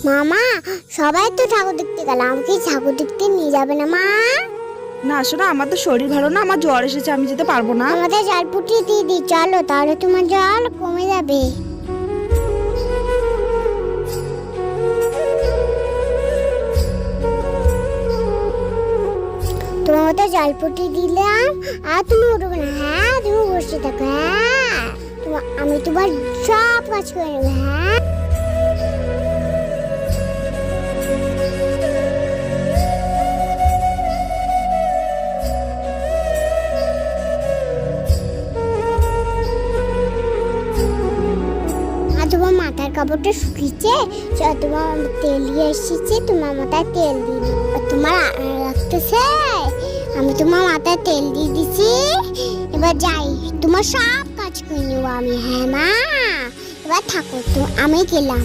মামা, সবাই তো ঠাকুর দেখতে গেল, আমাকে ঠাকুর দেখতে নিয়ে যাবে না মা? না শোনা, আমার তো শরীর ভালো না, আমার জ্বর এসেছে, আমি যেতে পারবো না। আমাদের জল ফুটিয়ে দিয়ে দিই, চলো, তাহলে তোমার জল কমে যাবে। তোমার তো জল ফুটিয়ে দিলাম, আর তুমি উঠবে না। হ্যাঁ, তুমি বসে থাকো। হ্যাঁ, আমি তোমার সব কাজ করে নেবো। হ্যাঁ, আর তোমার মাথার কাপড়টা শুকিয়েছে, তোমার তেল দিয়ে এসেছে, তোমার মাথায় তেল দিয়ে দিই। তোমার লাগতেছে, আমি তোমার মাথায় তেল দিয়ে দিছি। এবার যাই, তোমার সব কাজ করে নেবো আমি। হ্যাঁ মা, এবার থাকো তো, আমি গেলাম।